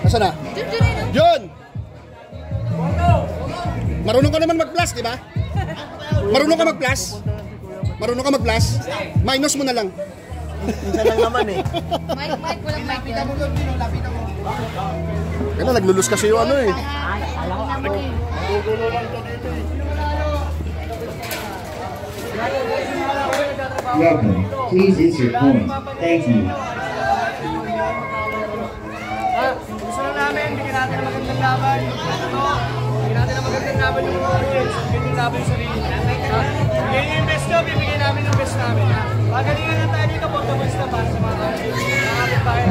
Asa na? Yun! Marunong ka naman mag-plus, di ba? Marunong ka mag-plus? Marunong ka mag-plus? Minus mo na lang. Minsan lang naman eh. Mike, walang mic yan. Kaya naglulus kasi yung ano eh. Welcome. Please insert point. Thank you. Gusto na namin, bigyan natin ng magandang laban. Bigyan natin ng magandang laban yung mga audience. Bigyan yung laban yung sarili. Bigyan yung best nyo, bibigyan namin yung best namin. Pagalingan lang tayo dito, portables na para sa mga audience. Nakakapit tayo.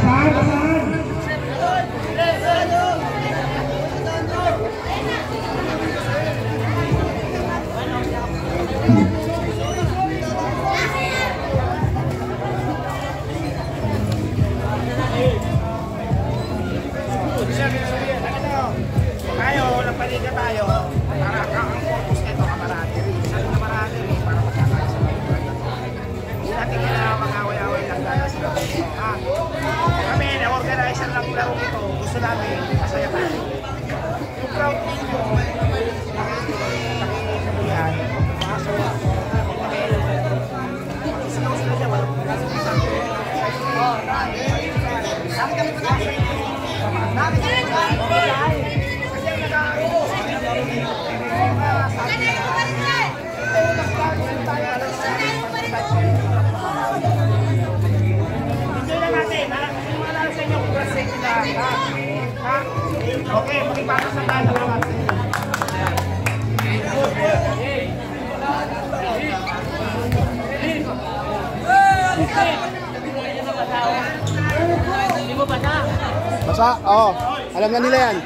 Tayo, napaliga tayo para ang purpose nito kamarate. Isang kamarate para magkakaisa. Hindi natin kailangan mag-away-away lang dahil sila. Kami, na-organizer lang laro ito. Gusto namin, masaya tayo. Yung crowd ninyo, nakikikabuyan, mga sawa. Gusto sila dyan, walang pagkakasama. Dami kami pagkakasama. Dami kami pagkakasama. Okay, makipasok sa tayo naman. Basa? Oo. Alam na nila yan.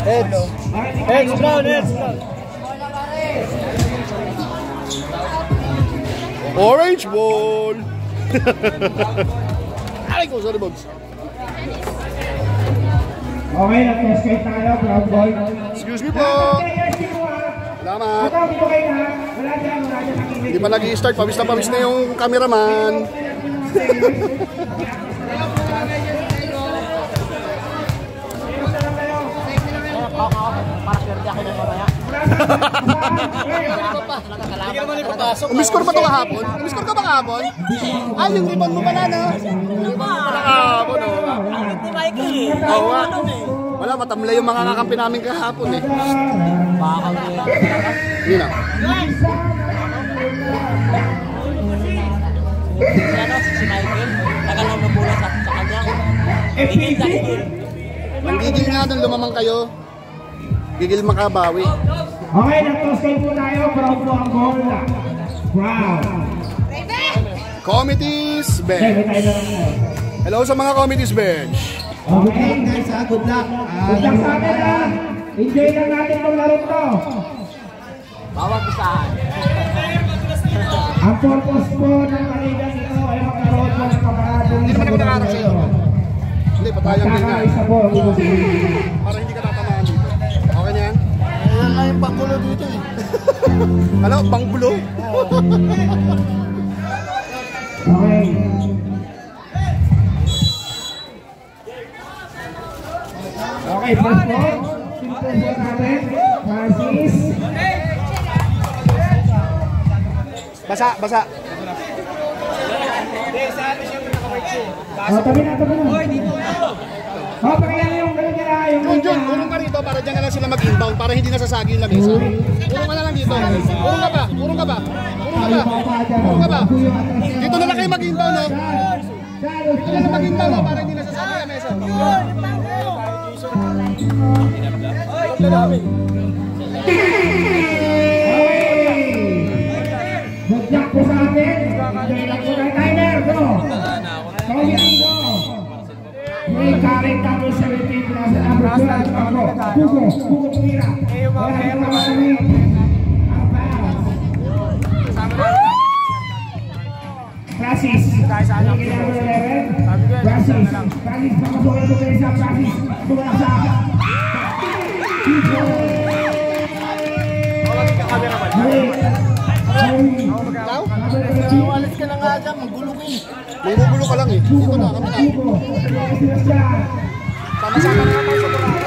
Heads. Heads down, heads down. Orange ball. Aray ko, sorry Bogs. Okay, nag-cascade tayo, brown boy. Excuse me po. Salamat. Hindi pa nag-i-start, pawis na yung cameraman. Umiskor ba ito kahapon? Umiskor ka ba kahapon? Ay, yung rebound mo pala na. Kahapon o. Oo nga. Wala, matamlay yung mga kakampi namin kahapon eh. Hindi na. Si Michael, nagalaw na bola sa kanya. Manggigil nga doon, lumamang kayo. Gigil makabawi. Okay, nag-cascade po tayo, brown po ang goal. Brown. Committees bench. Hello sa mga committees bench. Okay, guys, good luck. Good luck sa atin ha. Enjoy lang natin kung laro to. Bawag isahan. Ang purpose po ng kaligan ito ay magkaroon po ng kamaradong Hindi naman nakakarap sa'yo. Hindi, patayang din nga. Para hindi ka tatamaan dito. Okay na yan? Ayan nga yung panggulo dito eh. Ano? Panggulo? Okay. Okay, first po. Simple po natin. Francis. Basa, basa. Tabi na, tabi na. Pakilala yung kanya yung Jun, urong ka rito para dyan na lang sila mag-inbound para hindi nasasagi yung lamesa. Urong ka na lang dito. Urong ka ba? Urong ka ba? Urong ka ba? Urong ka ba? Dito na lang kayo mag-inbound, no? Dito na lang mag-inbound, no? Para hindi nasasagi yung lamesa. Mag-jack po sa atin. Enjoy lang po kay Tyler. Go! Go! May karing tapos sa repeat na sa number 12. Hugo Pumira. Francis. Francis. Pakasukin po kayo sa Francis. Tumulak sa akin. Umalis ka na nga. nga dyan, manggulungin. Manggugulo ka lang eh. Dito na, kami na. Sama-sama na naman sa Boracay.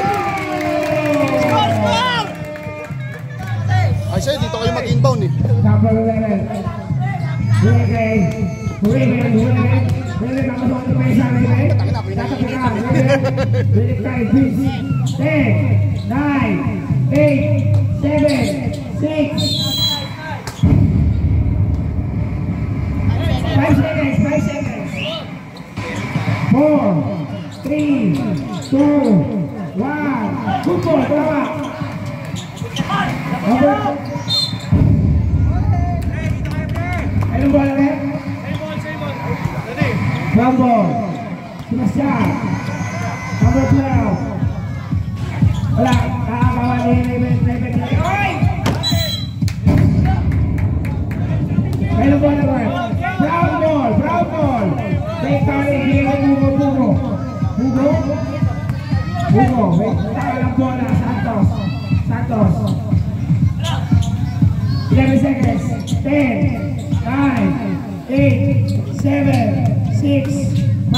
Ay sa'yo, dito kayo mag-inbound eh. Number 11. Five seconds. 4, 3, 2, 1. Good ball, brava. Anong bola rin? One ball. Sebastian. Number 12. Wala. Nakakawan ni Raven. Oy! Anong bola rin? Brown ball. Take carry here. Hugo. Takalang bola. Santos. 11 seconds. 10, 9, 8, 7, 6, 5.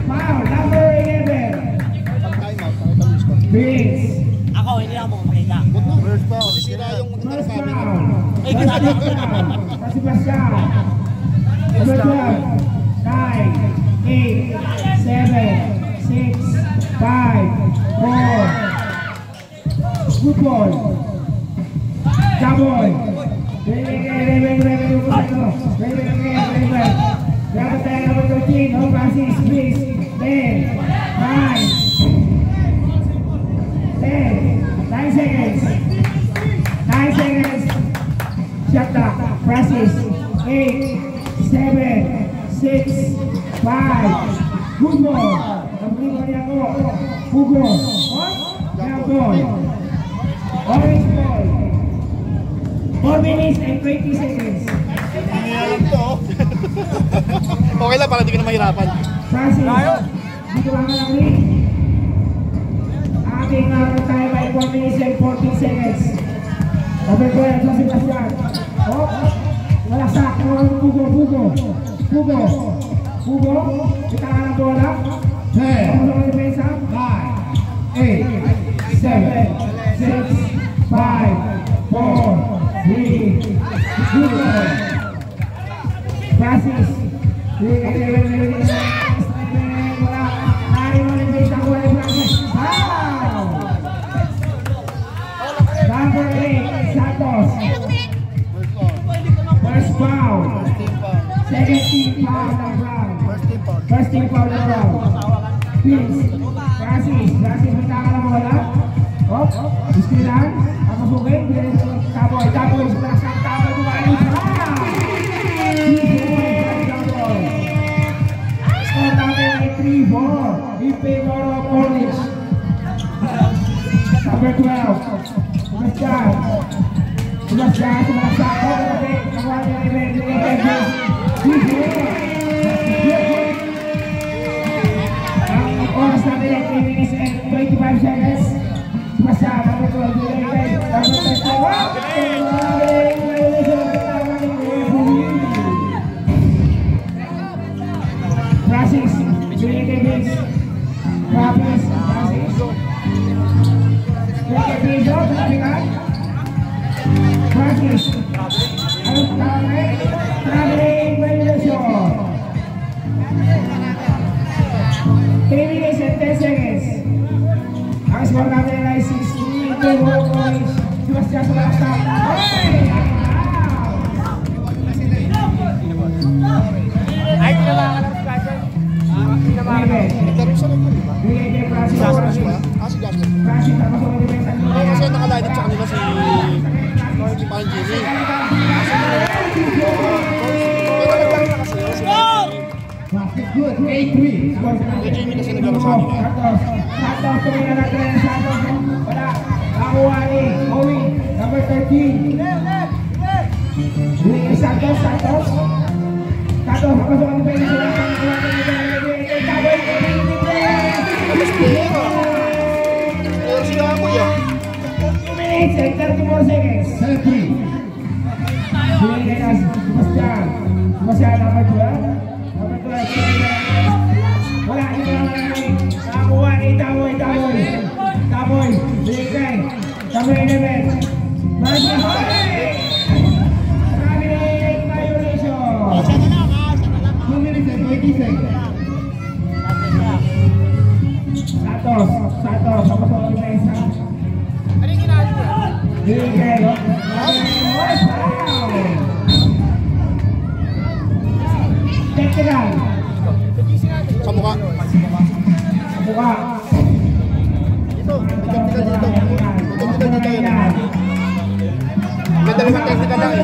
Foul, number 11. Vince. Ako, hindi ako makita. First foul. Sira yung First namin. foul. Sebastian. Number 12. 9, 8, 7, 6, 5, 4. Good ball. Jaboy. Raven. Grab the tag number 13. No passes, please. 10, 9, 9 seconds. 9 seconds. Shut up. Passes. 8, 7, 6, 5. Good ball. Number 3 ako. Hugo. Now ball. Orange ball. 4 minutes and 20 seconds. Hindi alam to. Okay lang, para di ka na mahirapan. Francis, dito lang lang rin. Ating time ay 4 minutes and 14 seconds. Number 12, sa Sebastian. Malaksak. Hugo. Kita ka ng bola. 10, 9, 8, 7, 6, 5, 4, 3, 2, Francis. Number 8, Santos. First foul. Second team foul ng Brown. First team foul ng Brown. Vince. Francis, punta ka ng bola. Iskilan. Kapasugin. Taboy. Taboy. Bumalis. Score natin ay 3-4 in favor of Orange. Number 12. Sebastian. Sumalaksak. Nakuha niya ni Raven. Ang oras natin ay 3 minutes and 25 seconds. Sebastian. Number 12. Francis, Vince. Francis. Traveling regulation. 3 minutes and 10 seconds. Ang score natin ay 16 to Orange. Sebastian sumalaksak. Ay, tinabangan ng Sebastian. Nagdarusa lang po, di ba? Jasper ba? Si Jasper. Kasi nakaline up sa kanila si Panjini. Pero naglang na kasi si Good, 8-3. Jimmy kasi naglang sa kanila. Santos, tumingin na natin ang Santos. Wala. Nakuha ni Owen, number 13. Santos. Santos, napasok ang pwede sila. Pero sila ako yan. 2 minutes and 34 seconds. 7-3. Binigay na Sebastian. Sebastian, number 12. Number 12. Wala, hindi na maraming. Nakakuha, Taboy. Taboy, binigay. Taboy 11. Marcia Hoy! Marami na violation. 2 minutes and 20 seconds. Santos, ako sa Olmesa. Ano yung ginagawa niya? Binigay. Technical. Sa mukha. Sa mukha. Dito. May technical dito. May technical dito yun. May dalawang technical lang eh.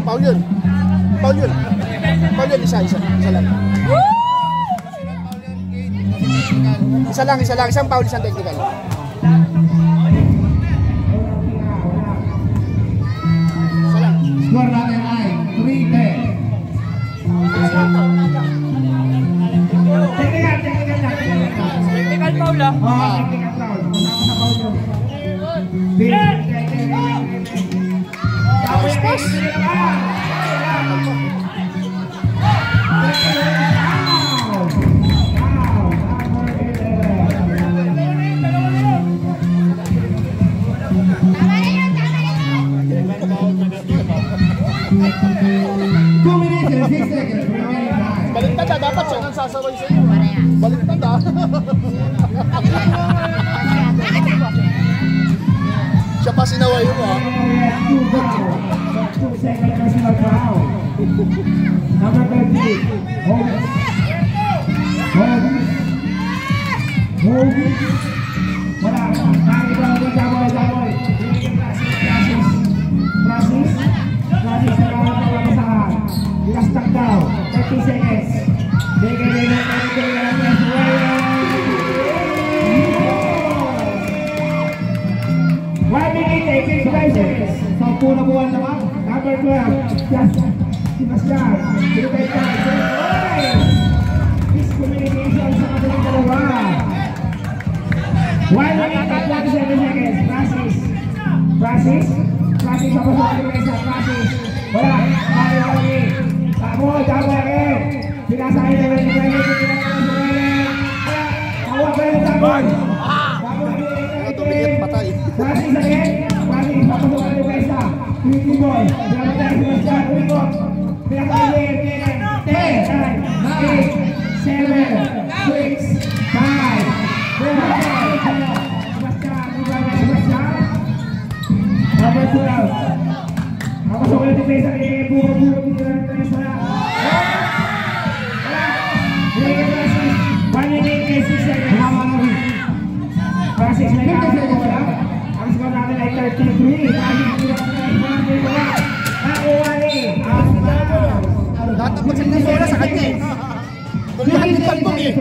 Paul yun. Isa lang. Isang foul, isang technical. Score natin ay 3-10. Technical foul ah. Technical foul. Sa foul yun. Tapos. Baliktad ah, dapat siya nang sasaway sa iyo. Baliktad ah. Siya pa sinaway mo ah. Number 30. Hold. Wala. Daboy. Francis na lang ang pamasahan. Ilastak daw. 30 seconds. Bigay. 1 minute, 85 seconds. 10 na buwan naman. Number 12. Sebastian. Binigay ka. Miscommunication sa kanilang dalawa. 1 minute, 27 seconds. Francis ako sa kanilang isa. Francis. Wala. Taboy. Sinasahin na rin. Tawa ka rin, Taboy. Tumingit patay. Francis again. Francis, papasok ka rin isa. Twitty boy. Pinakot tayo si Sebastian. Umikot. Pinakot tayo. 10, 9, 8, 7, 6, 5, 4, Number 12. Papasok ka rin si Pesa. Buro-buro. Dito lang tayo sa Francis. 1 minute, 6 seconds. Francis, may kakagawa wala. Ang score natin ay 33. Nakuha ni Lahat ng magsinisera sa kanya eh. Kung lahat ng talbog eh.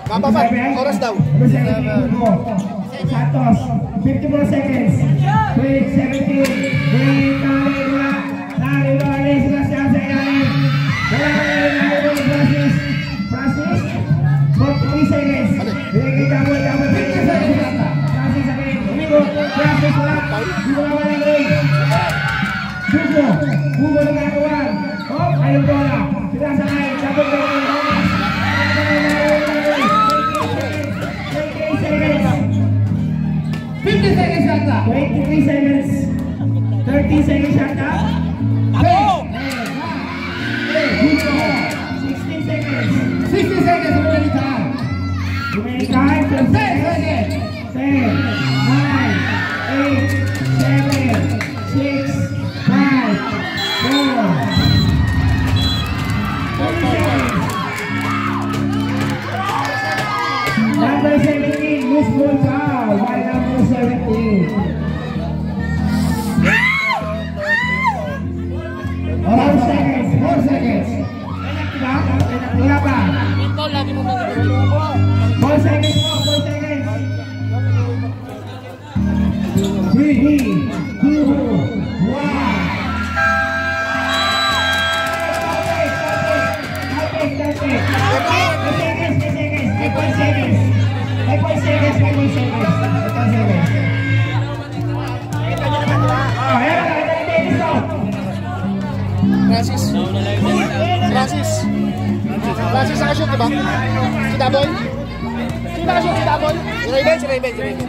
Kapapat, oras daw. Santos, 54 seconds. Wait, 17. Wait, Nari, Sebastian sa ilalim. Francis, 43 seconds. Bigay Taboy. Francis again. Umigot. Francis wala. Dito na wala rin. Hugo na gagawan. Ayun bola. Sinasakay. Taboy ka rin. 50 seconds yata. 23 seconds. 30 seconds yata. 16 seconds. 60 seconds. Remaining time. 10 seconds. 10, 9, 8, 7, 6, 5, 4, 30 seconds. Number 17, loose ball foul by number 17. 4 seconds. Wala pa. 4 seconds. 3, 2, 5 seconds. Francis nakashoot, diba? Si Daboy? Sino nakashoot? Si Daboy? Si Raven? Si Raven? Si Raven? Si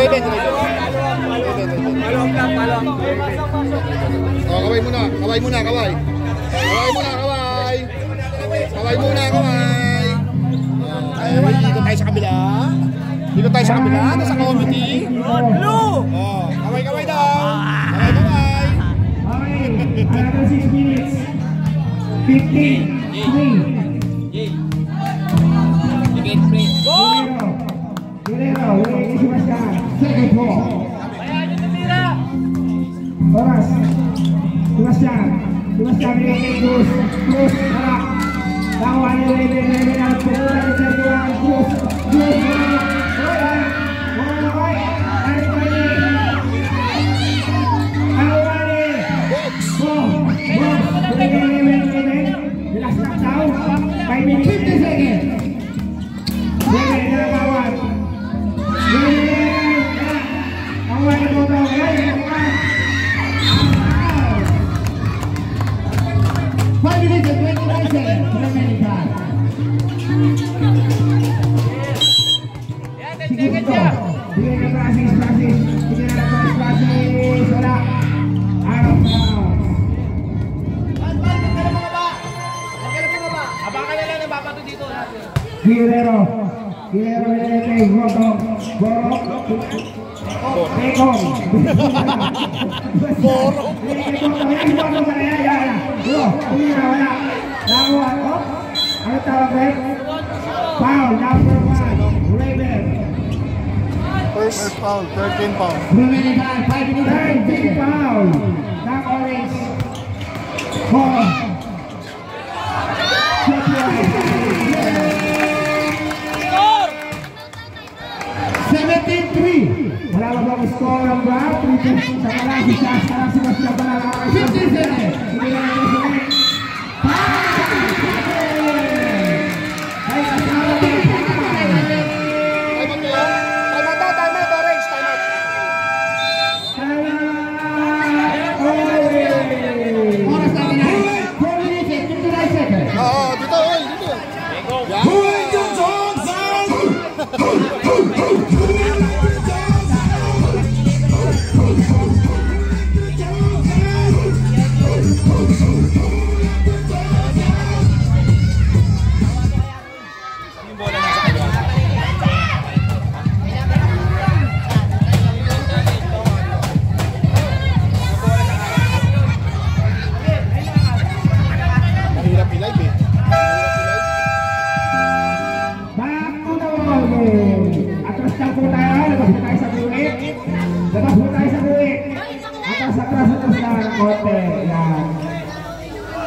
Raven? Si Raven? Oh, kaway muna. Kaway muna, kaway. Kaway muna, kaway. Kaway muna, kaway. Ay, dito tayo sa kabila. Dito tayo sa kabila. Nasa committee. Blue! Oh, kaway-kaway daw. Kaway-kaway. Okay, another 6 minutes. 15, 3. Guerrero, ini Sebastian. Second ball. Oras. Sebastian ini terus arah. Lawan Raven out putar jadwal terus. Guerrero ini Borok, Bekong. Borok. First foul, 13 foul. 13 foul. Now orange. 17-3. Wala ba bang score ng Brown? 3 sa Malasi siya. Malasi ba siya ba na 15 seconds. Hindi na naman siya. Ay, kasama din. Oras natin ay 4 minutes and 59 seconds. Oo, dito, dito.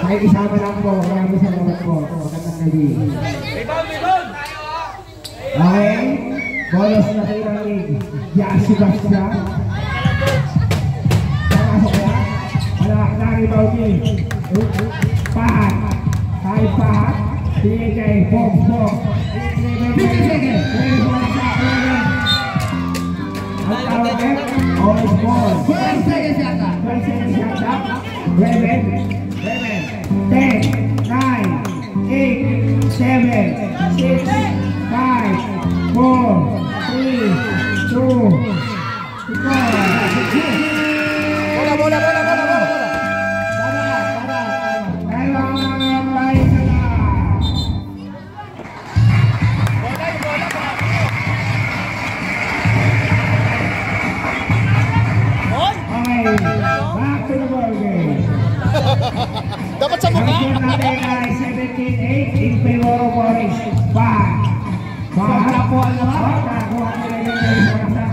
Ay, isama lang po. Maraming salamat po. Magandang gabi. Okay. Bolos na kayo ng league. Yasigas siya. Pasok kaya. Malak na rebound niya. Pahat. Kahit pahat. Tingin kay Bob. 50 seconds. Ang tawag eh. Orange ball. 12 seconds yata. 12 seconds yata. Raven. 10, 9, 8, 7, 6, 5, 4, 3, 2, 1. Bola. Back to the ball game. Dapat sa mukha. 17-8 in favor of Orange. Bahat po ang laban. Nakakuha nila yung mga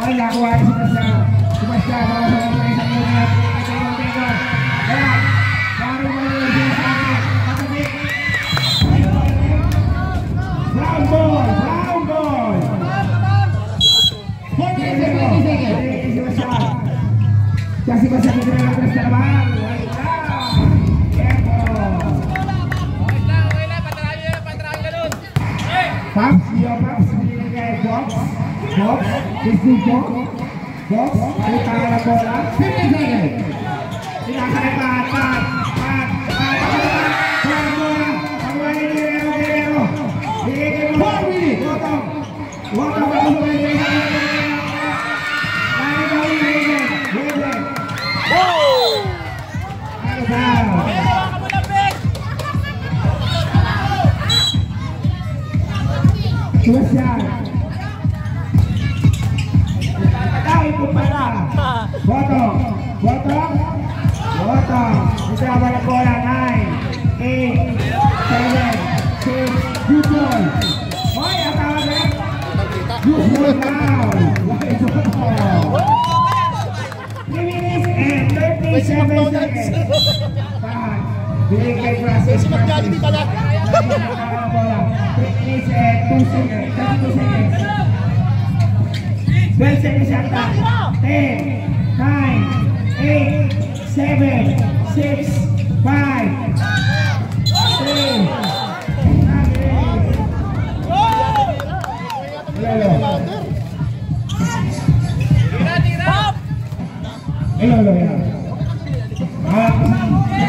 ay, nakuha sila sa Sebastian. Para sa mga isang unit. Kaya, pari mo yung sila sa akin. Brown ball. 40 seconds. Kasi ba sa kita ng tres na naman? Paps, binigay kay Box, may tanga na bola, 50 seconds. Sinasakay pa, Si mag-Jollibee pala. 12 seconds yata. 10, 9, 8, 7, 6, 5, 3, Hello,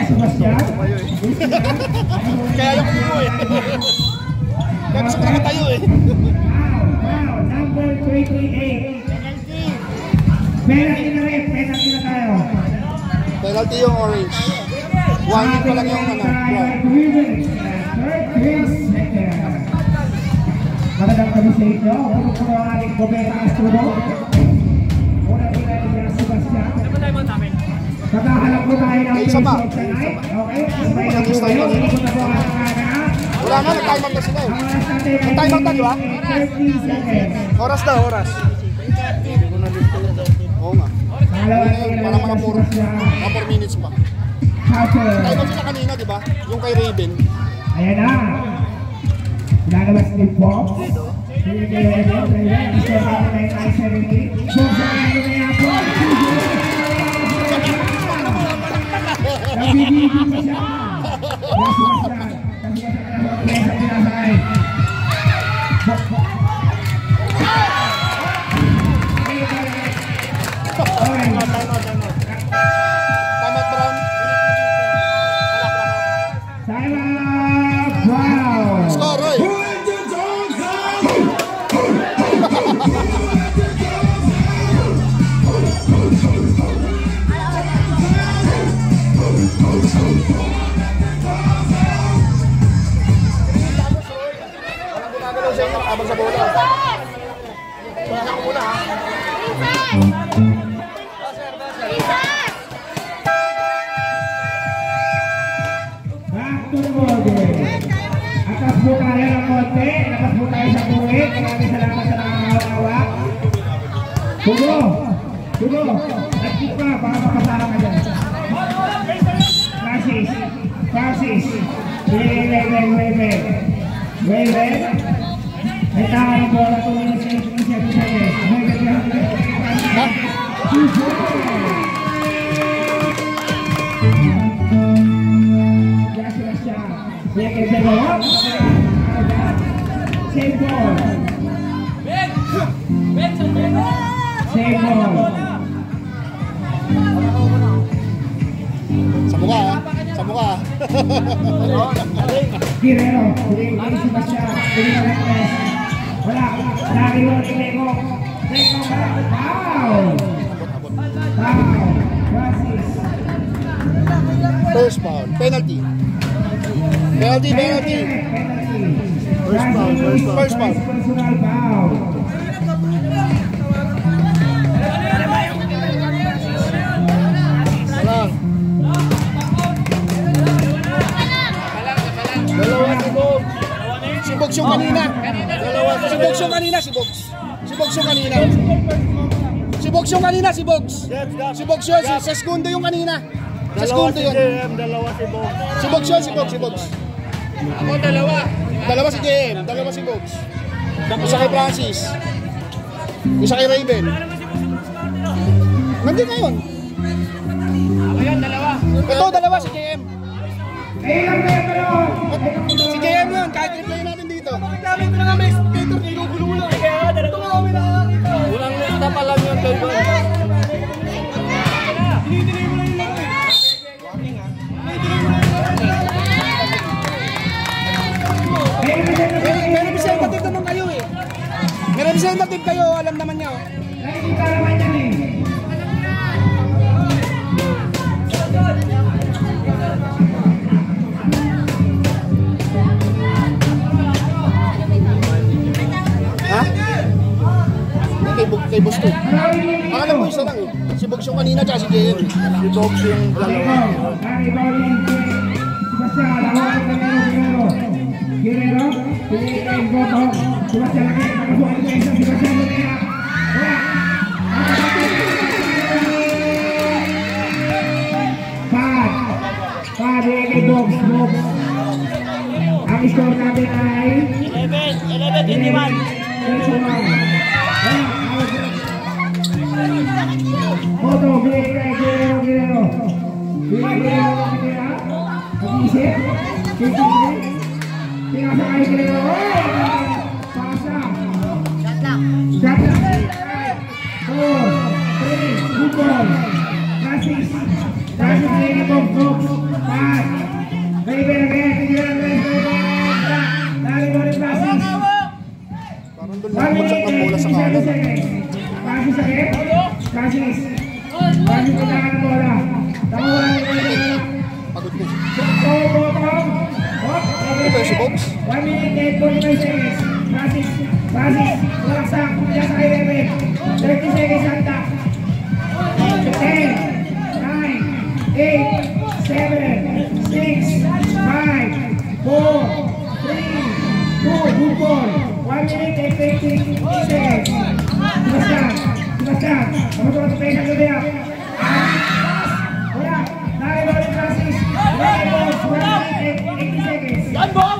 Sebastian. Kaya lang mo eh. Kaya gusto ko nakatayo eh. Wow, number 28. Penalty na rin, penalty na tayo. Penalty yung orange. 1 minute pa lang yung ano. Magandang kami sa inyo. Puno-puno ang ating Gobeta Astro. Una-una yung Sebastian. Pagkahalap po tayo ng isa pa. tonight. Okay? Sabay na po kayo. Hindi na po ang kakakaan. Wala na, nag-time out na sila eh. Nag-time out na, di ba? 30 seconds. Oras na, oras. Oo nga. Para mga 4 minutes pa. Time out sila kanina, di ba? Yung kay Raven. Ayan na. Lalabas ni Bob. Hindi kayo Raven. Gusto ka na yung I-70. Bob sa kayo na yan po. Nabibigil pa siya. Tamat Brown. Wow! Score, Roy. Abang sa bola. Wala ko muna ha. Back to the ball game. Atas po tayo ng konti. Atas po tayo sa buwit. Maraming salamat sa nakakawa. Tugo! Tugo! Nag-kick pa para makasara ka dyan. Francis! Francis! Wait. May tao ng bola tuloy sa inyo siya. Save ball. Sa mukha ha. Sa mukha ha. Guerrero, hindi siya siya. Hindi na lang. Wala. Lagi mo, Lego. Wow! Francis. First foul. Penalty. Penalty. First foul. Personal foul. Dalawa si Bogs. Si Bogs yung kanina. Si Bogs yung kanina. Si Bogs yun. Si segundo yung kanina. Si segundo yun. Si Bogs yun. Ako dalawa. Dalawa si JM. Dalawa si Bogs. Isa kay Francis. Isa kay Raven. Nandun na yun. Ito dalawa si JM. Si JM yun, kahit replay natin dito. Namin ko na nga may skater, nilugulo lang. Kaya ito nga kami nakakita. Unang lista pa lang yun kayo. Dinidelay mo lang yung laro eh. Pero bisa ipatik naman kayo eh. Pero Representative kayo, alam naman niyo. Hindi ka naman yan eh. Ha? Kay Boss to. Alam mo isa lang eh. Si Bogs yung kanina tsaka si JL. Si Bogs yung dalawa. Guerrero, Pilipinas, Goto, Sebastian lagi, nakasuhan ko isa, Sebastian Lutera. Pad, Bogs. Ang score natin ay 11-21. Goto, Guerrero. Mag-isip, tingnan sa kayo Guerrero. Pasa. Shot lang. 4, 3, good ball. Francis, Guerrero, Bogs. Pad. Baby again. Lari mo rin Francis. Parang doon lang bumagsak ng bola sa kanan. Francis again. Francis kailangan ng bola. Tawa na. Pagod ko. Ano ba si Bogs? 1 minute, 45 seconds. Francis, walaksak. Diyan sa IRB. 30 seconds handa. 10, 9, 8, 7, 6, 5, 4, 3, 2, good ball. 1 minute and 50 seconds. Sebastian. Kamu tuh untuk pegang dulu ya. Wala. Naik balik Francis. Naik ball. 80 seconds. Yan ball.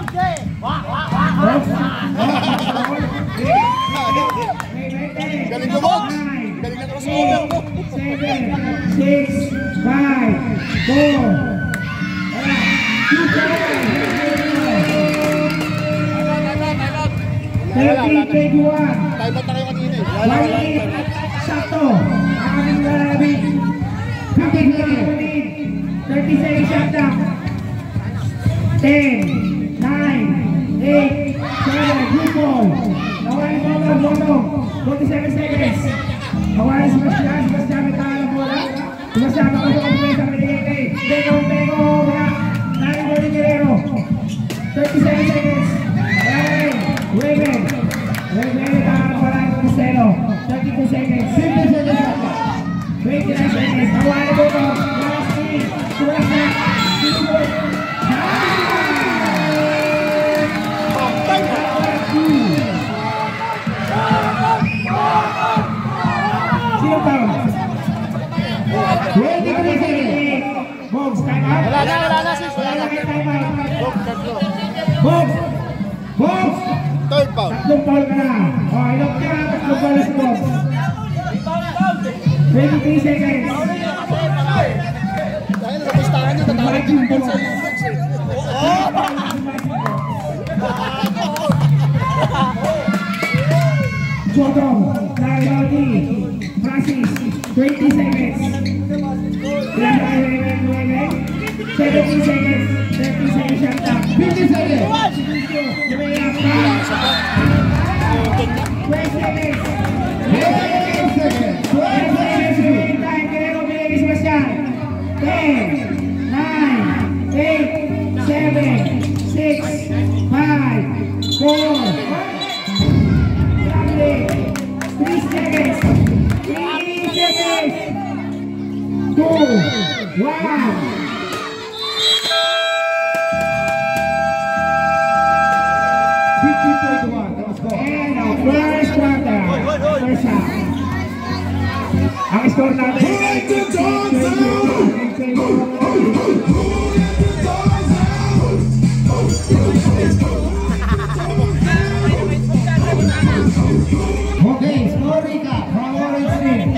Galing ko Bogs. Galing na cross over mo. 7, 6, 5, 4. Wala. 30-21. Time out na kayo kanina eh. Sakto. Ang aming lalabing. 30 seconds shot down. 10, 9, 8, 7, good ball. Nawala yung bola, bottom. 47 seconds. Nawala si Sebastian may tahan ng bola. Sebastian makasok ang pwesa pinigay kay Bego, wala. Narin mo rin Guerrero. 37 seconds. Raven, tahan ng bola ng Castelo. 32 seconds. 29 seconds. Nawala yung bola. Last minute. Sebastian. Sino pa? 23 seconds. Bogs, time out. Wala na sis. Wala na kayo time out. Bogs. Bogs. Third foul. Tatlong foul ka na. O, ilog ka. Tatlong foul na si Bogs. 23 seconds. Dahil sa pustahan nyo, tatawag yung ball sa Bogs eh. Jodong, Larry, Francis, 20 seconds. 17 seconds. 30 seconds shot down. 50 seconds. 20 seconds. 20 seconds. 20 seconds. Time, Guerrero, binigay si Sebastian. 10, 9, 8, 7, 6, 5, 4, 3 seconds. 3 seconds. 2, 1. And our first quarter. First half. Ang score natin ay 22. Okay, score recap. Orange team.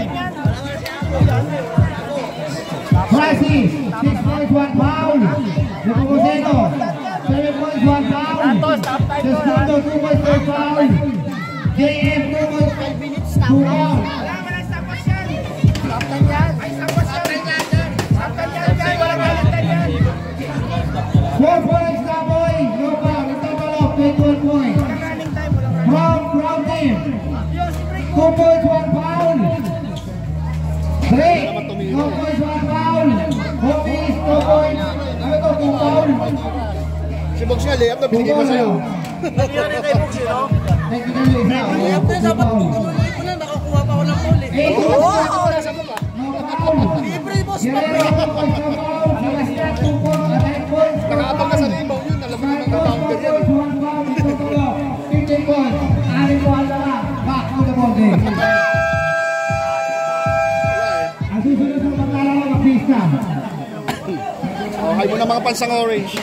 Francis, 6.1 foul. Nepomuceno, 7.1 foul. Sestundo, 2.4 foul. JM, 2.5 minutes. 2 foul. Four points na boy. No foul. Ito pa lang, 21 points. From team. 2 points, 1 foul. Break. 2 points, 1 foul. Hook is 2 points. Ano to, 2 foul? Si Bogs nga, layup na binigay ko sa'yo. Nandiyan na kay Bogs, no? Technical layup. Layup na, dapat tuloy ko na, nakakuha pa ako ng huli. Nasa mo pa. Libre, boss. Nakaabang ka sa limbaw yun. Alam mo naman ka-counter yan. 15 points. Arin po ang dala. Back on the ball game. Ang susunod sa paglalaro ng pista. Okay mo na mga pansang orange.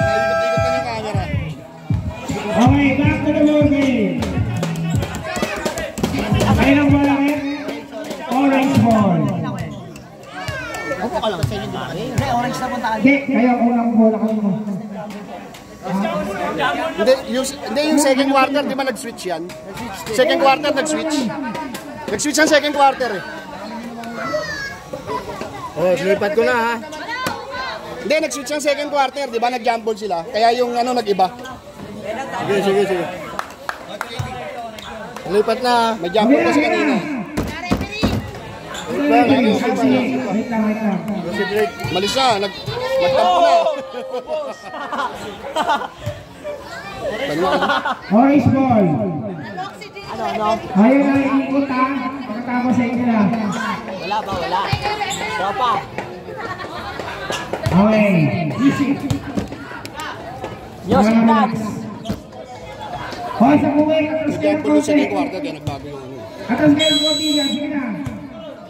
Naikot-ikot na yung camera. Okay, back to the ball game. Kayo ng malaki. Orange ball. Opo ka lang sa inyo, di ba? Hindi, orange na punta ka. Hindi, kayo unang bola kayo. Hindi yung second quarter, di ba nag-switch yan? Second quarter nag-switch. Nag-switch ang second quarter eh. Oh, sinipat ko na ha. Hindi, nag-switch ang second quarter, di ba nag-jump ball sila? Kaya yung ano nag-iba. Sige. Lipat na, may jump ball kasi kanina. Wait lang. Malis na, nagtampo na. Orange ball. Ano? Ayaw na iikot ha. Pagkatapos sa inyo na. Wala ba? Wala. Tropa. Okay. Easy. Yoshi Dance. Hoy, sa buhay. Nag-jump ball yung second quarter, kaya nagbago yung ano. Atas kayo sa buhay. Sige na.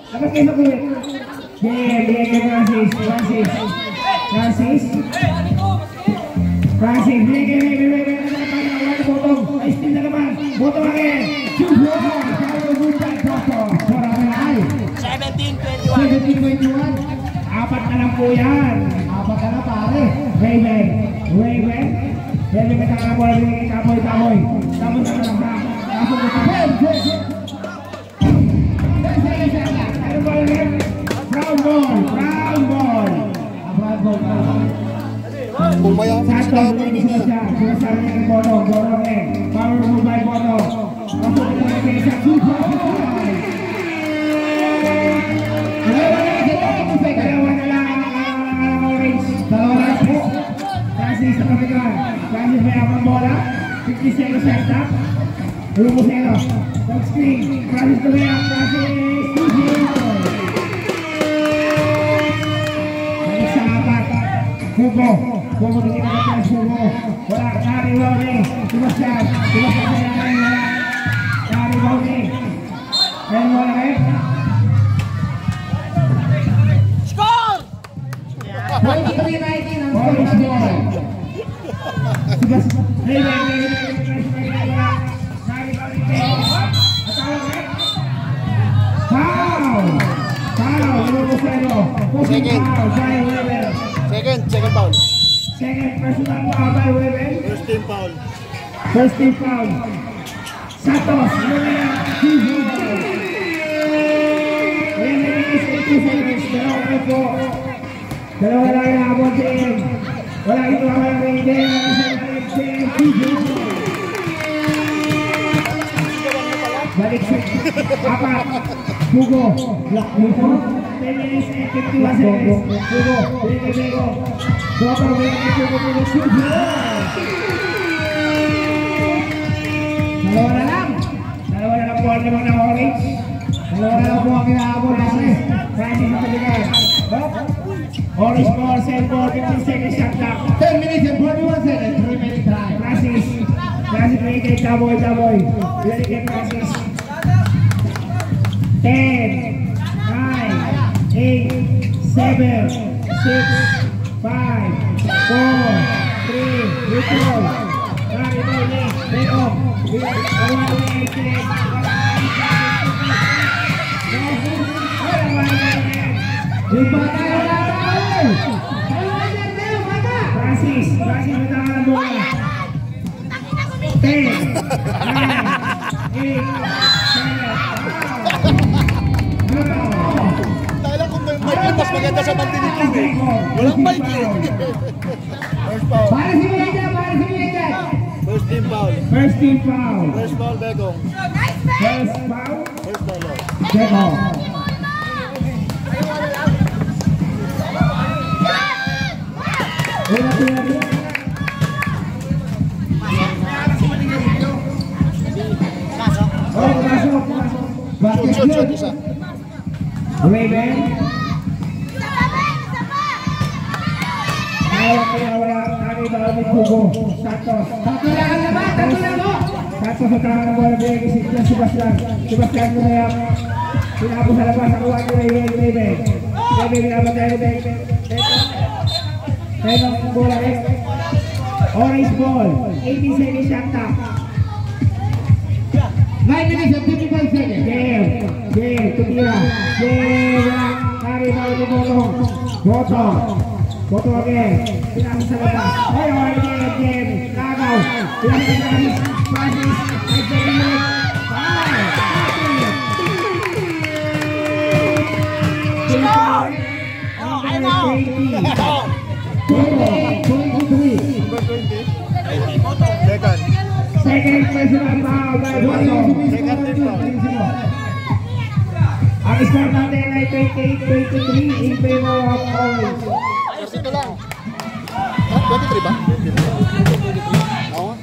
Labas kayo sa buhay. Bigay Francis. Botong. Ay, steal na naman. Botong again. 17-21. Apat na lang po yan. Apat na lang pare. Raven. Raven may takaboy. Taboy. Tapos na lang ha. Tapos na lang. Ano ba yun? Brown ball. Kung mayaman sila ako din niya. Sinasabi niya ng Bono. Power move by Bono. Pasok na lang kayo sa 2 points. Dalawa na lang ang orange. Dalawa lang po. Francis sa kapitan. Francis may akong bola. 50 seconds shot stop. Lumosero. Dog screen. Francis Tumea. Francis. Balik sa apat. Hugo din ang Hugo. Wala. Nari Rowley. Tumasyan na lang. Nari Rowley. Meron wala kayo? Score! 23-19 ang orange ball. Second foul. Second personal foul by Weber. First team foul. Santos. Dalawa lang yung habon team. Wala ito ang mga Raiden. Balik sa apat. Hugo. Hugo. 10 minutes and 51 seconds. Hugo. Bego. Dalawa na lang. Dalawa na lang po ang limang ng orange. Dalawa na lang po ang kinahabon. Francis sa tabigan. Orange ball, same ball, 15 seconds shot clock. 10 minutes and 41 seconds. 3 minutes time. Francis may kay Taboy. Ready kay Francis. 10, 9, 8, 7, 6, 5, 4, 3, 2, 1. Nari Rowley, Beong. Francis, mataka ng bola. 10, 9, 8, 7. Dahil kung may mic, mas maganda sa mandinig eh. Walang mic eh. First foul. Para si Miguel dyan. First team team foul. First team foul. First foul, Begong. First foul. First foul. Begong. Una tira. Oh, pumasok. Shoot, isa. Raven. Wala. Nani ba ni Hugo? Santos. Tatlo lang mo. Santos sa tangan ng bola bigay si Sebastian. Sebastian mo na yan. Pinapos sa labas. Nakuha ni Raven. Raven pinapatay ni Raven. Tayo ng bola eh. Orange ball. 18 seconds shot clock. 9 minutes and 55 seconds. Game. Tutira. Game. Nari ba ni Boto. Boto again. Pinapos sa labas. Game. Kagaw. Pinapos sa labas. Francis. 5 seconds. 23. Second personal foul by Boto. Ang score natin ay 28-23 in favor of Orange. Ito lang. 23 ba? Oo.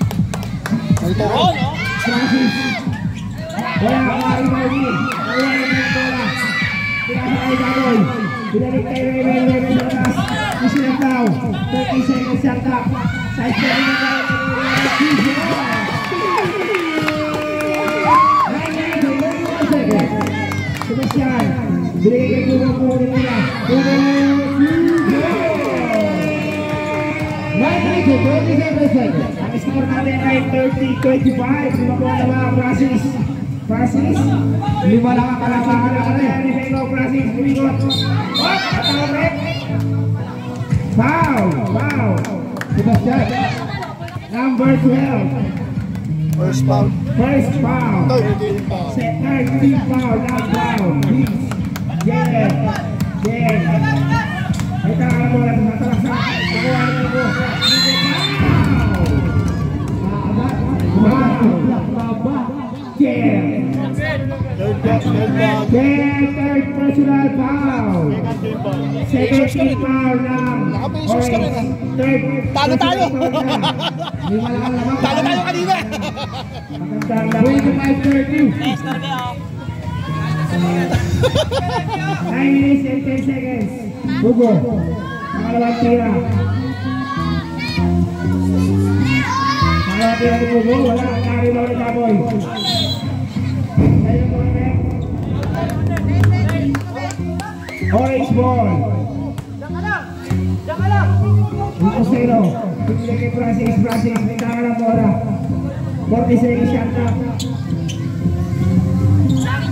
Ito ko. Francis. Wala ang Mari Marvin. Wala ang bola. Pinasakay Gagoy. Pinalik kay Raven sa labas. Isinataw. 30 seconds shot clock. Size pa rin ang Sebastian, binigay kay Hugo po rin nila. Hugo! 9-27 seconds. Ang score natin ay 30-25. Lima po na Francis. Lima lang ang kalabahan na rin. Francis, lumigot. Atawag rin. Foul. Sebastian. Number 12. First foul. Third team foul, not foul. Game. Ay tangan mo lang, matalaksa. Nakuha rin ako. Game. Third personal foul. Second team foul ng Orange. Talo tayo. Talo tayo kanina. 25-30. 9 minutes and 10 seconds. Hugo. Pangalawang tira. Pangalawang tira ni Hugo. Wala ang kari daw ni Kaboy. Orange ball. Hugo Zero. Pinili kay Francis. May tangan ng bola. 40 seconds shot clock.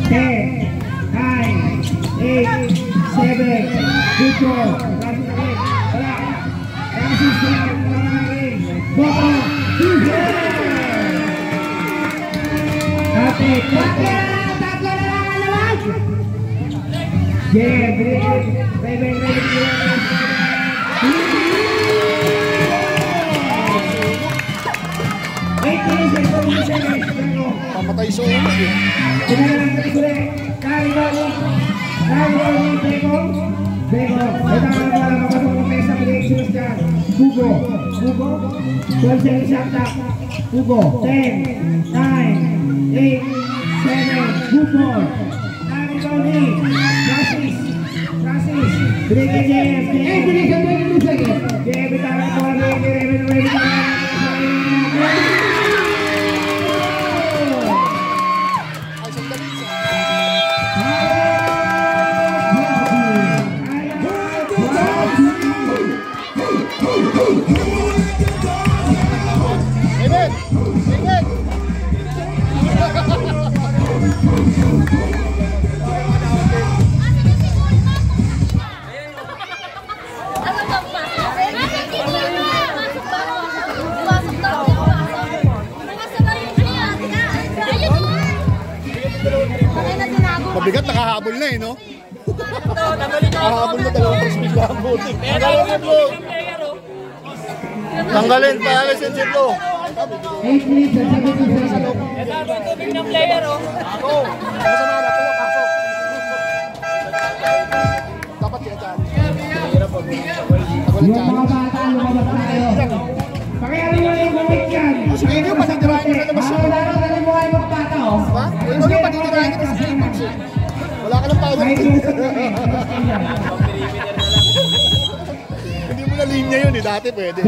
10, 9, 8, 7, good goal. Francis again. Wala. Francis again. Boto. Tatlo na lang. Yeah, ready. Pamatay sa ulo. Hugo, 10, 9, 8, 7, good ball. Francis, break it, JF. JF, bitawan mo ang Mabigat, nakahabol na eh, no? Nakahabol na, dalawang frisbee lang buti. Tanggalin, paalis yung chiplo. 8 minutes and 17 seconds. Tubig ng player, oh. Oo. Masama na. Pasok. Dapat kinachan. Yung mga bata, lumabas na kayo. Pakialam mo yung gumit yan. Sige, yung patitirahin nyo na naman siya. Wala na tayo mga ibang bata, oh. Ha? Ikaw yung patitirahin nyo kasi wala ka ng power. Hindi mo na linya yun eh. Dati pwede.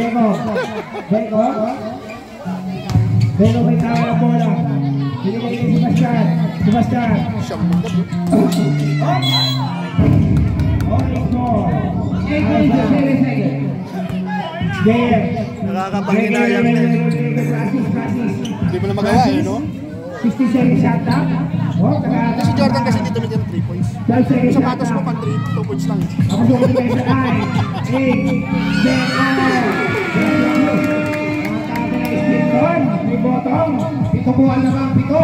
Beko may tawa ng bola. Pinigay ni Sebastian. Siyang mundot. Nakakapanghinayang na yun. Hindi mo na magawa eh, no? 60 seconds shot up. Si Jordan kasi dito naging 3 points. Sa patas mo pang 2 points lang. Ako sa ulit kayo sa line. 8, may bottom. Pito buwan na bang pito?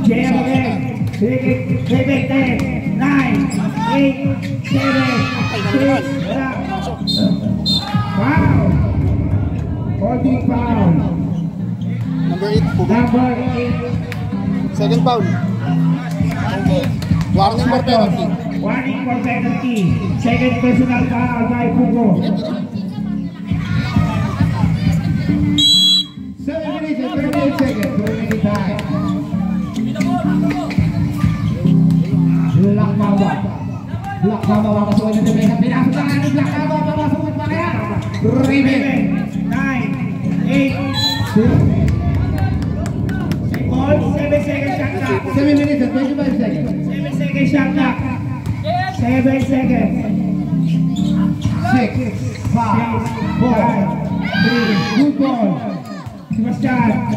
Jam again. 10, 9, 8, 7, 6, wow. 14 foul. Number 8 po. Number 8. Second foul. Warning for penalty. Warning for penalty. Second personal foul by Pugo. 7 minutes and 38 seconds. Remaining time. Black Mamba papasukin na ito. Pinasok lang natin Black Mamba. Papasukin pa kaya. Ribbon. 9, 8, 7 seconds shot clock. 7 minutes and 25 seconds. 7 seconds shot clock. 7 seconds. 6, 5, 4, 3, good ball. Sebastian.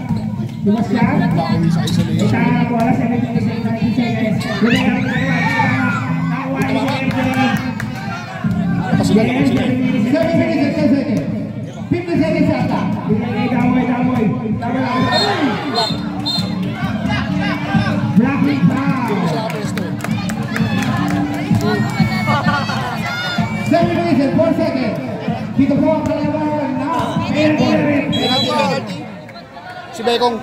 Nakauwi sa isolation. Itahan ang bola, 7 minutes and 90 seconds. Pasugan na sila. 7 minutes and 10 seconds. 50 seconds shot clock. Damoy. Blocking foul. 7 minutes and 4 seconds. Dito po ang kalaban na Penalty. Si Bekong.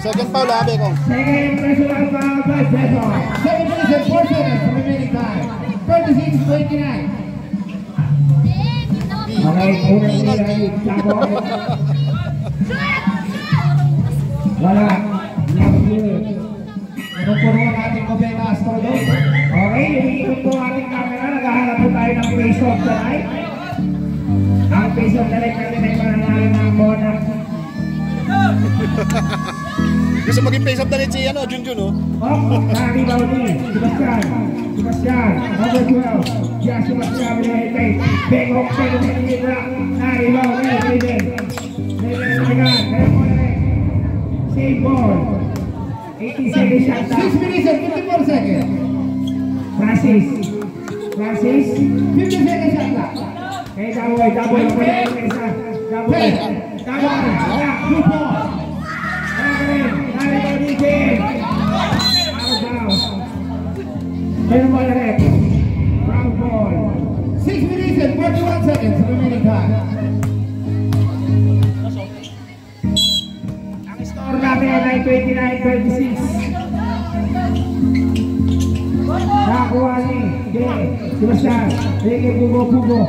Second foul ha, Bekong. second personal foul by Beto. 7 minutes and 4 seconds remaining time. 36-29. Okay, unang nilay. Wala. Anong puro natin Kobeta Astro? Okay, umiikot po ating camera. Naghahanap po tayo ng face-off tonight. Ang face-off tonight natin ay mananalo ng bonus. Gusto maging face-up na rin si Junjun, no? Naribaw ni Sebastian, number 12. Sebastian Villarreal. Bekong naribaw ni Raven. Save ball. 80 seconds shot. 6 minutes and 54 seconds. Francis. 50 seconds shot. Okay, double. Good ball. Naribaw ni Jay. Pero malaret. Brown ball. 6 minutes and 41 seconds remaining time. Ang score natin ay 29-26. Nakakuha ni Sebastian. Sige, Pugo.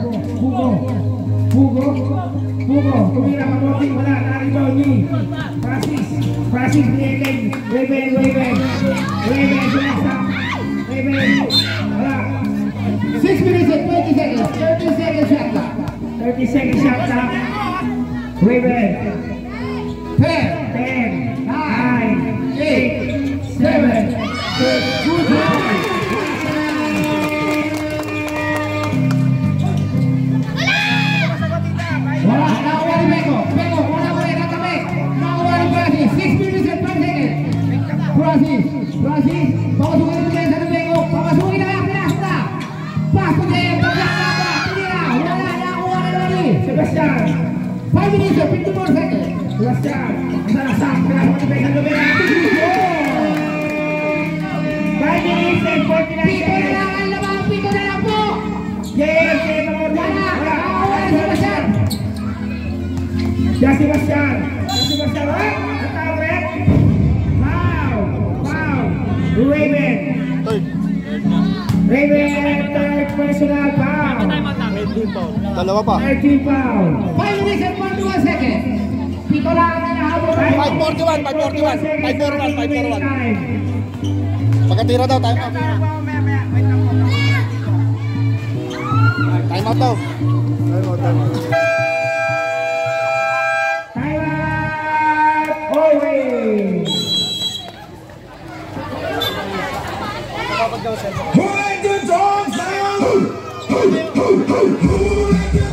Tumira ka mo. Wala. Naribaw ni Francis Raven. Raven. Wala. 6 minutes and 20 seconds. 30 seconds shot clock. 30 seconds shot clock. Raven. 10, 9, 8, 7, 6. Good ball. Wala. Nakuha ni Beko. Wala ko rin katabi. Nakuha ni Francis. 6 minutes and 5 seconds. Francis. Papasukin mo dyan sa Beko. Papasukin na lang. Pinasok na. Pasok dyan. Wala. Nakuha na naman. Sebastian. 5 minutes and 54 seconds. Sebastian. Ang sarasang. Pinasok ni Beko. By 5 minutes and 49 Pito na seconds. lang ang lamang. Pito na lang po. Yes, number 1. Wala si Sebastian. Sebastian. Ang tawag. Foul. Raven. Third personal foul. Dalawa pa. 13 foul. 5 minutes and 41 seconds. Pito lang ang hinahabol. 541. 541. Pagkatira daw, time out. Time out daw. Time out. Always. Who let the dogs out? Who let the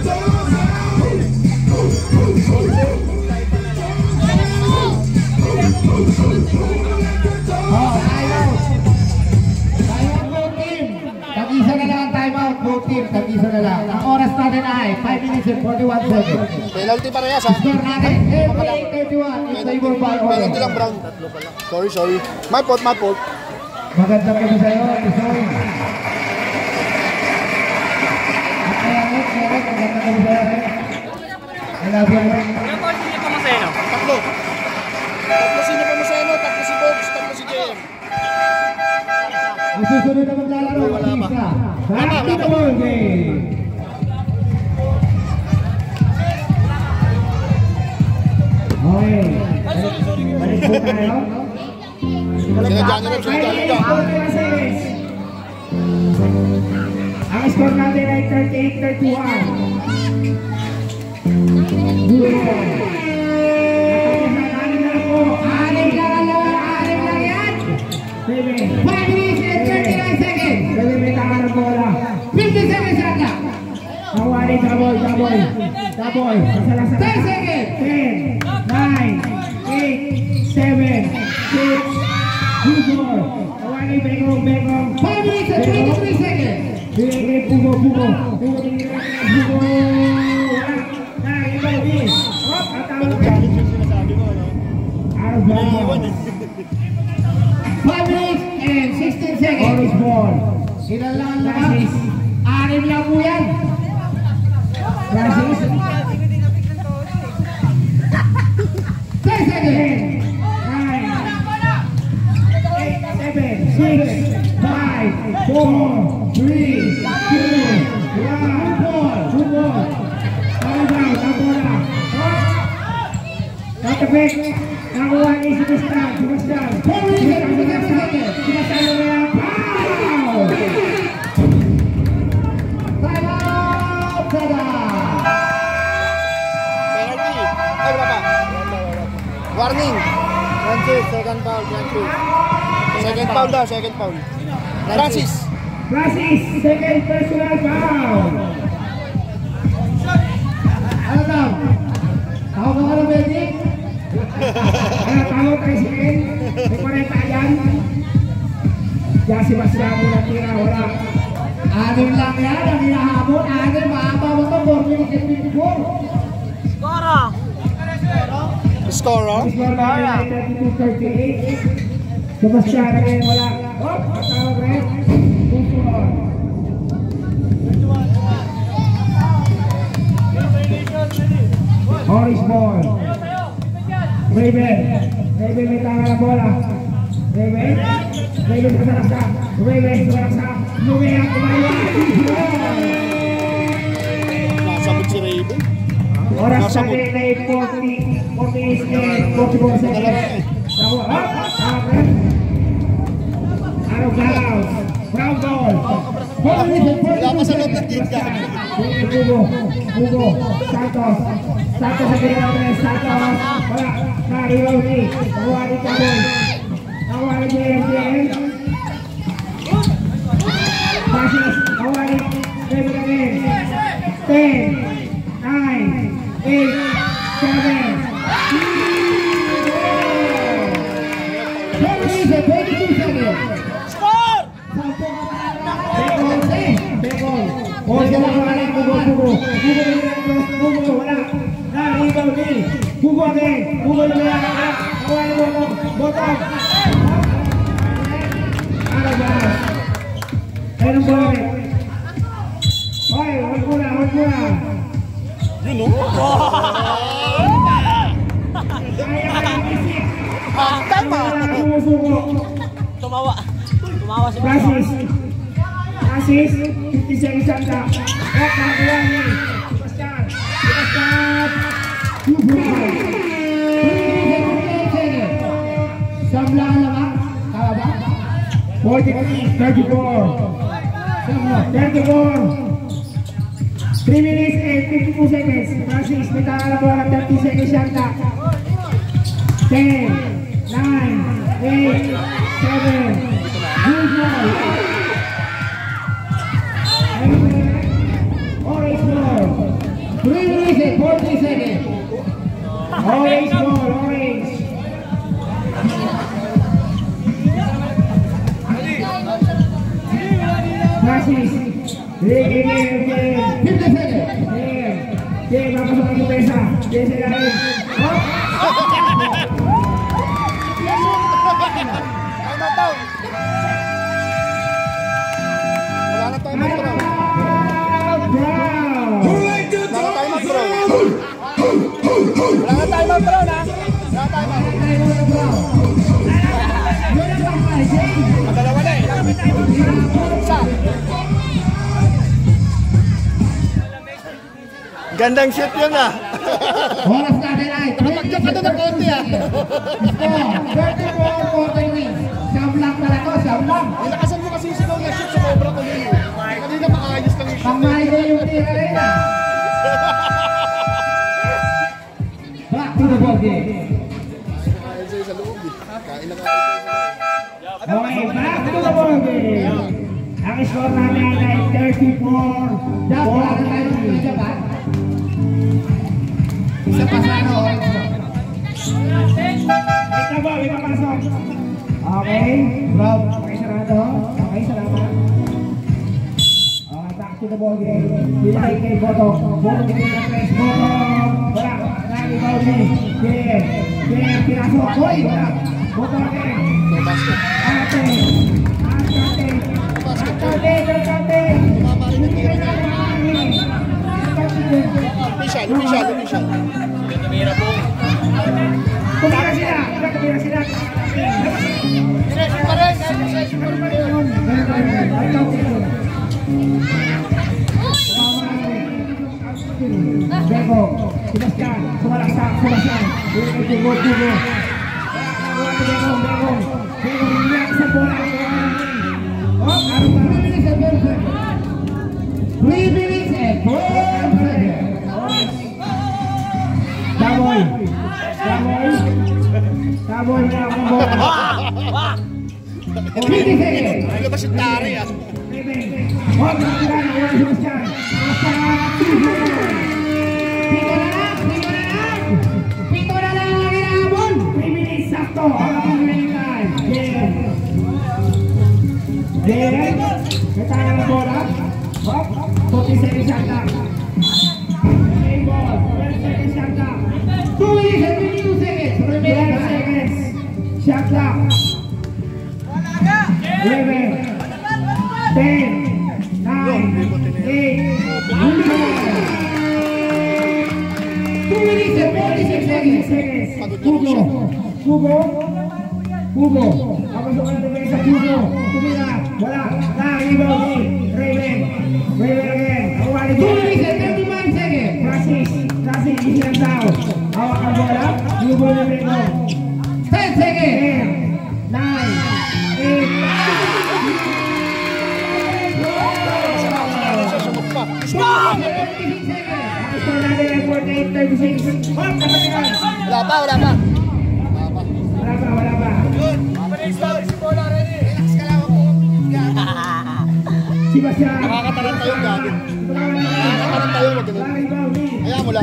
dogs out? Tag-isa na lang ang timeout, both team. Tag-isa na lang. Ang oras natin ay 5 minutes and 41 seconds. Penalty parehas ha. Score natin, 38-31 in favor by Penalty lang, Oro. Brown. Sorry. My fault. Magandang gabi sa'yo, Isoy. Meron, magandang gabi sa'yo. I love you. Tatlo sino pa Maseno, tatlo si Bogs, tatlo si JM. Ang susunod na maglalaro, Batista. Basketball game. Okay. Balik po tayo. Sina Johnny Rep. 5 minutes, 41 seconds. Ang score natin ay 38-31. Anim lang ang lawan, anim lang yan. 5 minutes and 39 seconds. 50 seconds lang lang. Hawari, Daboy. 10 seconds. 10, 9, 8, 7, 6, 2, 4. Hawari, Begong. 5 minutes and 23 seconds. Pugo. Ikaw, Bin. Hop, at tawag ka. Out of bounds. 5 minutes and 16 seconds. Orange ball. Ilan lang ang laban? Anim lang po yan. Francis. 10 seconds. 10, 9, 8, 7, 6, 5, 4, 3, 2, 1. Ball. Out ang bola. Tatapik. Nakuha ni Sebastian. Sebastian na yan. Foul! Time out! Tada! Penalty. Ay, wala pa. Warning. Francis, second foul. Second foul. Francis, second personal foul. Ano daw? Tawag ka ng medic? Tawag kay Sikin. May 40 yan. Diyan si Sebastian muna tira. Wala. Anim lang yan. Ang hinahabol. Anim. Maaba mo ito. 4 minutes and 54. score. Score na 32-38. Sebastian rin wala. Oh, matawag rin. Pusuon. Orange ball. Raven may tama na bola. Raven sa laksa. Lumea kumayo. Nasabot si Raven. Oras natin na 44 seconds. Brown ball. Wala pa sa loob ng ginga. Hugo. Santos sa pinag-tres. Santos. Wala. Nariwaw ni. Nawali Kaboy. Nawali JM. Passes. Nawali. David again. 10, 9, 8, 7. 22 seconds. Bekon. Hugo wala. Nariwaw ni. Hugo again. Hugo lumaya. Nawali mo. Bottom. Araga. ng bola rin. Hoy, huwag muna. Yun, no? Tama! Tumawa si Francis, 50 seconds ang ta. Nakakuha ni Sebastian. Sablang naman. Tama ba? 34. 3 minutes and 52 seconds. Francis, may tala po ng 30 seconds ang ta. 10, 9, 8, 7, orange ball. 3 minutes and 40 seconds. Orange ball, orange. Francis, 50 seconds. Okay, mapasok ang pesa. Okay, sa ilalim. Wala na tayo mag-throw. Madalawa na eh. Isa. Gandang shoot yun ah. Oras natin ay Nakapag-jump ka doon ng konti ah. 34-40 wins. Sablang pala ko, sablang. Nilakasan mo kasi yung sigaw na shoot sa Cobra ko yun. Kanina maayos lang yung shoot. Pangmay ko yung tira rin ah. Back to the ball game. Ayun sa'yo sa loob eh. Kain na kain. Okay, back to the ball game. Ang score namin ay 34. Wala na tayo ng Japan. Isa pa sa ano. Ito ba, may papasok. Okay, Rob. Okay, sarado. Okay, salamat. Okay, back to the ball game. Bilay kay Boto. Boto din ang press. Boto. Wala. Nagi Bauli. Game. Pinasok. Hoy, wala. Boto again. Ate. Official. Tumira po. Tumira sila. Diretso pa rin. Beko, Sebastian, sumalaksak. Beko, niyak sa bola. Oh, 3 minutes and 4 seconds. 3 minutes and 4 seconds. Taboy na ang bola. 50 seconds. Ano ba si Tari ah? Huwag na sila na wala si Sebastian. Pito na lang ang inaabon. 3 minutes sakto. Ang pag-winning time. Game. Kataya ng bola. 40 seconds shot clock. Game ball. 12 seconds shot clock. 2 minutes and 52 seconds. 12 seconds. Shot clock. 11, 10, 9, 8, 2 minutes and 46 seconds. Hugo. Kapasok ang tubig sa Hugo. Tumira. Wala. Rebound ni Raven again. 2 minutes and 31 seconds. Francis. Isang tao. Hawak ang bola. Hugo na Raven. 10 seconds. 9, 8, Stop! Wala pa. Sebastian. Nakakataranta yung gabi. Nakakataranta yung wag ganun. Kaya mo lang.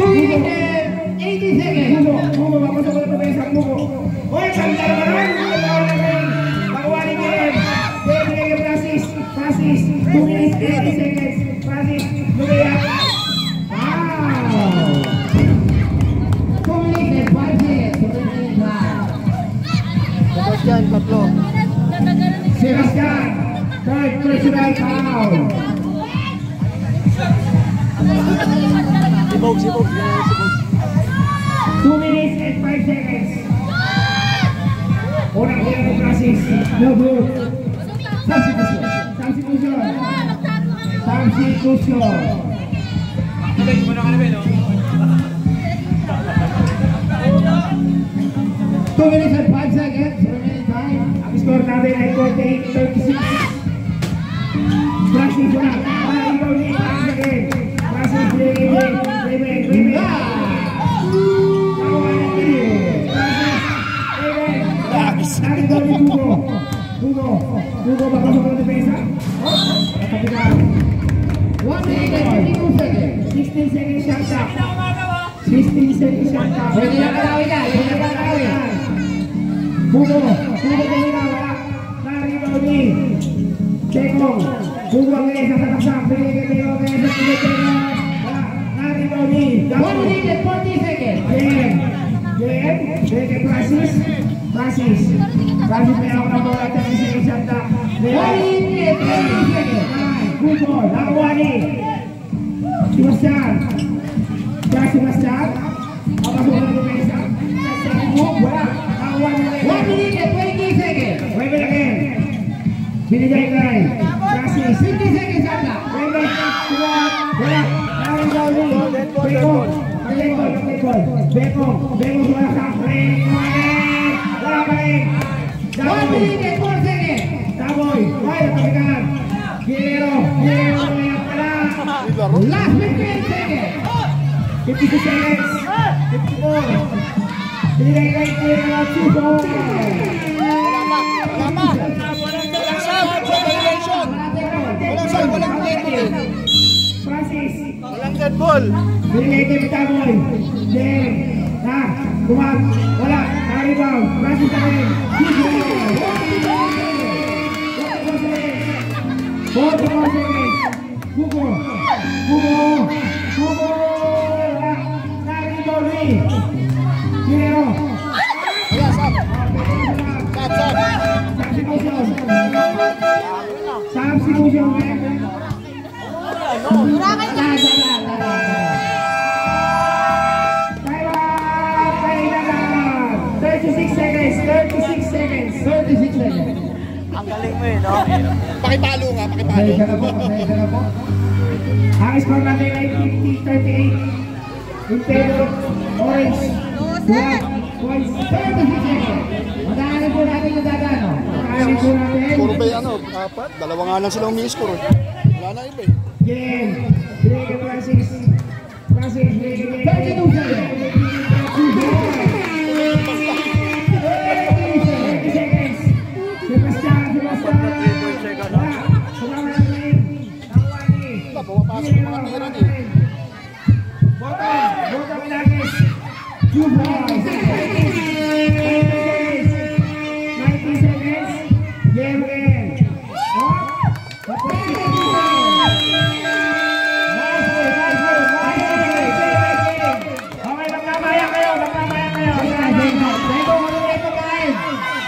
80 seconds. Hugo, mapasok ko na pa sa Hugo. Hoy, kanta naman. Nakuha ni Miguel. Game, Francis. 2 minutes, 80 seconds. Francis, lumaya. Wow! 2 minutes and 5 seconds. Sebastian, tatlo. Sebastian, third personal foul. Bog. 2 minutes and 5 seconds. Unang kaya ng Francis. No good. Substitution. 2 minutes and 5 seconds. Remaining time. Ang score natin ay 48-36. Francis wala. Ikaw ni Francis again. Francis, Raymond. Narito ni Hugo papasok ng depensa. Kapitán. 1 minute and 52 seconds. 16 seconds shot clock. 16 seconds shot clock. Pwede na kalawin yan. Hugo kumina. Wala. Narito ni Tekong. Hugo ang isa sa taksak. Pinigil ang isa sa Tekong. Wala. Narito ni 1 minute and 40 seconds. Game. Francis may ako na bola at ang isang isanta. 1 minute and 20 seconds. Good ball. Nakuha ni Sebastian. Papasok ng depensa. Wala. Nakuha ni 1 minute and 20 seconds. Wait again. Binigay kay Francis. 50 seconds ata. Wait. Wala. Bekong wala ka. Wala pa rin. 1 minute and 4 seconds. Taboy. Ay, napagkaan. Guerrero na pala. Last 15 seconds. 52 seconds. 54. Binigay kay Guerrero. 2 Francis. Walang dead ball. Binigay kay Taboy. Wala. Rebound. Francis again. 44 seconds. Hugo. Wala. Rebound ni Guerrero. Substitution. Ang galing mo no? Pakipalo nga. Pasensya na po. Ang score natin ay 50-38 in favor of Orange. 12 points, 36 seconds. Madaanin po natin yung dadaan. Puro ba yung apat? Dalawa nga lang sila umi-score. Wala na iba eh. Game. Binigay Francis. 32 seconds. 30 seconds. Sebastian. Pumapasok yung mga tira niya. Bottom Ilagis. 2 points. 90 seconds. Game again. Okay, nagmamayan kayo.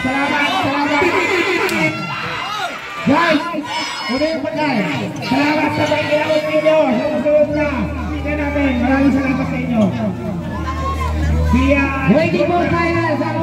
Salamat. Guys, muna yung pagkain. Salamat sa mga ginawin ninyo. Sa susunod na. Tingnan natin. Maraming salamat sa inyo. Waiting po tayo sa